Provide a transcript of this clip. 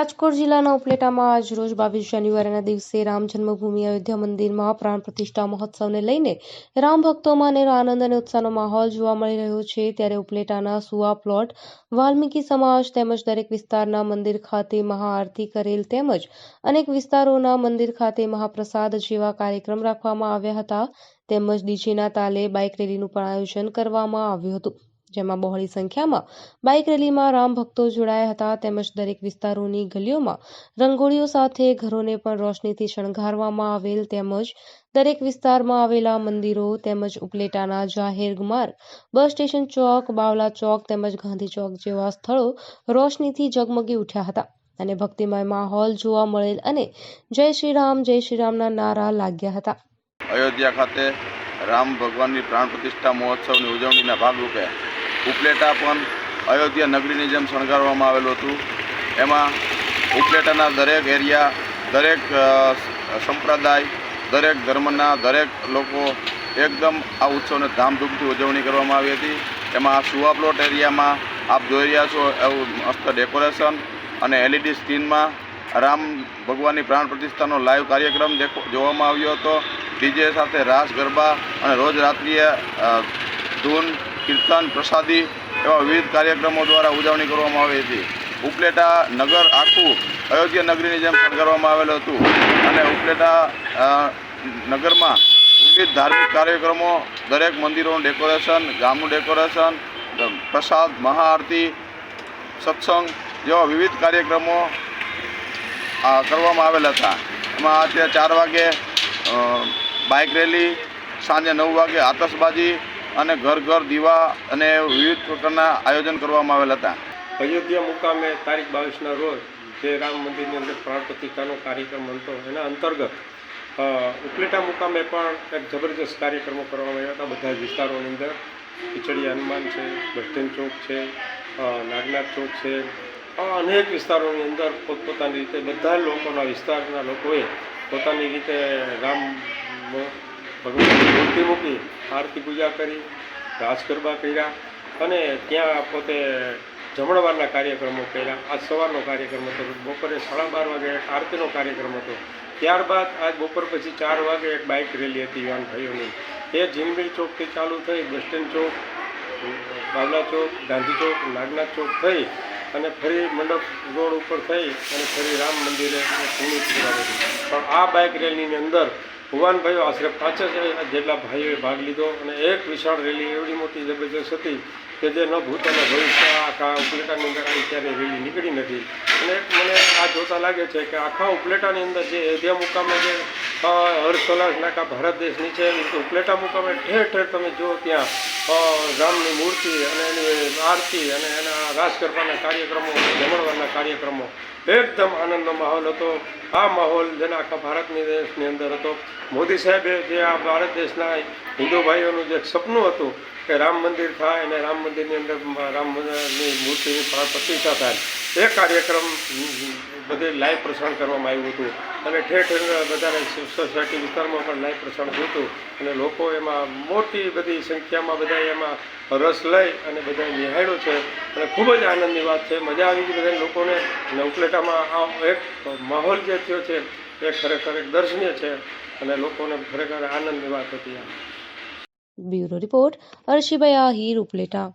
રાજકોટ જિલ્લાના ઉપલેટામાં આજ રોજ 22 જાન્યુઆરીના દિવસે રામ જન્મભૂમિ અયોધ્યા મંદિરમાં પ્રાણ પ્રતિષ્ઠા મહોત્સવને લઈને રામ ભક્તોમાં અનેરો આનંદ અને ઉત્સાહનો માહોલ જોવા મળી રહ્યો છે। ત્યારે ઉપલેટાના સુવા પ્લોટ, વાલ્મીકી સમાજ તેમજ દરેક વિસ્તારના મંદિર ખાતે મહાઆરતી કરેલ તેમજ અનેક વિસ્તારોના મંદિર ખાતે મહાપ્રસાદ જેવા કાર્યક્રમ રાખવામાં આવ્યા હતા। તેમજ ડીજેના તાલે બાઇક રેલીનું પણ આયોજન કરવામાં આવ્યું હતું, જેમાં બહોળી સંખ્યામાં બાઇક રેલીમાં રામ ભક્તો જોડાયા હતા। તેમજ દરેક વિસ્તારોની ગલીઓમાં રંગોળીઓ સાથે ઘરોને પણ રોશનીથી શણગારવામાં આવેલ તેમજ દરેક વિસ્તારમાં આવેલા મંદિરો તેમજ ઉપલેટાના જાહેર માર્ગ, બસ સ્ટેશન ચોક, બાવલા ચોક તેમજ ગાંધી ચોક જેવા સ્થળો રોશનીથી ઝગમગી ઉઠ્યા હતા અને ભક્તિમય માહોલ જોવા મળેલ અને જય શ્રી રામના નારા લાગ્યા હતા। અયોધ્યા ખાતે રામ ભગવાનની પ્રાણ પ્રતિષ્ઠા મહોત્સવની ઉજવણીના ભાગરૂપે ઉપલેટા પણ અયોધ્યા નગરીની જેમ શણગારવામાં આવેલું હતું। એમાં ઉપલેટાના દરેક એરિયા, દરેક સંપ્રદાય, દરેક ધર્મના દરેક લોકો એકદમ આ ઉત્સવને ધામધૂમથી ઉજવણી કરવામાં આવી હતી। એમાં આ સુવા પ્લોટ એરિયામાં આપ જોઈ રહ્યા છો એવું મસ્ત ડેકોરેશન અને LED સ્ક્રીનમાં રામ ભગવાનની પ્રાણ પ્રતિષ્ઠાનો લાઈવ કાર્યક્રમ જોવામાં આવ્યો હતો। ડીજે સાથે રાસ ગરબા અને રોજ રાત્રિએ ધૂન, કીર્તન, પ્રસાદી એવા વિવિધ કાર્યક્રમો દ્વારા ઉજવણી કરવામાં આવી હતી। ઉપલેટા નગર આખું અયોધ્યા નગરીની જેમ શણગારવામાં આવેલું હતું અને ઉપલેટા નગરમાં વિવિધ ધાર્મિક કાર્યક્રમો, દરેક મંદિરોનું ડેકોરેશન, ગામનું ડેકોરેશન, પ્રસાદ, મહાઆરતી, સત્સંગ જેવા વિવિધ કાર્યક્રમો કરવામાં આવેલા હતા। એમાં અત્યારે 4 વાગે બાઇક રેલી, સાંજે 9 વાગે આતશબાજી અને ઘર ઘર દીવા અને વિવિધ પ્રકારના આયોજન કરવામાં આવેલા હતા। અયોધ્યા મુકામે તારીખ 22ના રોજ જે રામ મંદિરની અંદર પ્રાણ પ્રતિષ્ઠાનો કાર્યક્રમ હતો, એના અંતર્ગત ઉપલેટા મુકામે પણ એક જબરજસ્ત કાર્યક્રમો કરવામાં આવ્યા હતા। બધા જ વિસ્તારોની અંદર ખીચડી હનુમાન છે, બસ સ્ટેન્ડ ચોક છે, નાગનાથ ચોક છે, અનેક વિસ્તારોની અંદર પોતપોતાની રીતે બધા લોકોના વિસ્તારના લોકોએ પોતાની રીતે રામ ભગવાનની મૂર્તિ મૂકી આરતી પૂજા કરી, રાસ ગરબા કર્યા અને ત્યાં પોતે જમણવારના કાર્યક્રમો કર્યા। આજ સવારનો કાર્યક્રમ હતો, બપોરે 12:30 વાગે એક આરતીનો કાર્યક્રમ હતો। ત્યારબાદ આજ બપોર પછી 4 વાગે એક બાઇક રેલી હતી યુવાન ભાઈઓની। એ જીનબીલ ચોકથી ચાલુ થઈ બસ સ્ટેન્ડ ચોક, બાવલા ચોક, ગાંધી ચોક, નાગનાથ ચોક થઈ અને ફરી મંડપ રોડ ઉપર થઈ અને ફરી રામ મંદિરે પૂર્ણ કરાવી હતી। પણ આ બાઇક રેલીની અંદર ભુવાન ભાઈઓ આશરે 5 જેટલા ભાઈઓએ ભાગ લીધો અને એક વિશાળ રેલી એવડી મોટી જબરજસ્ત હતી કે જે ન ભૂત અને ભવિષ્ય આખા ઉપલેટાની અંદર અત્યારે રેલી નીકળી નથી। અને મને આ જોતાં લાગે છે કે આખા ઉપલેટાની અંદર જે અયોધ્યા મુકામે જે હર્ષોલ્લાસ નાકા ભારત દેશની છે, ઉપલેટા મુકામે ઠેર ઠેર તમે જો ત્યાં રામની મૂર્તિ અને એની આરતી અને એના રાસ ગરબાના કાર્યક્રમો, જમણવારના કાર્યક્રમો, એકદમ આનંદનો માહોલ હતો। આ માહોલ જેના આખા ભારતની દેશની અંદર હતો। મોદી સાહેબે જે આ ભારત દેશના હિન્દુ ભાઈઓનું જે સપનું હતું કે રામ મંદિર થાય અને રામ મંદિરની અંદર રામ મંદિરની મૂર્તિની પ્રાણ પ્રતિષ્ઠા થાય, એ કાર્યક્રમ બધે લાઈવ પ્રસારણ કરવામાં આવ્યું હતું અને ઠેર ઠેર બધાને સોસાયટી વિસ્તારમાં પણ લાઈવ પ્રસારણ થયું હતું અને લોકો એમાં મોટી બધી સંખ્યામાં બધા એમાં રસ લઈ અને બધા નિહાળ્યો છે અને ખૂબ જ આનંદની વાત છે। મજા આવી ગઈ બધા લોકોને અને ઉપલેટામાં આ એક માહોલ જે થયો છે એ ખરેખર એક દર્શનીય છે અને લોકોને ખરેખર આનંદની વાત હતી। Bureau report, અર્શીભાઈ Ahir, Upleta.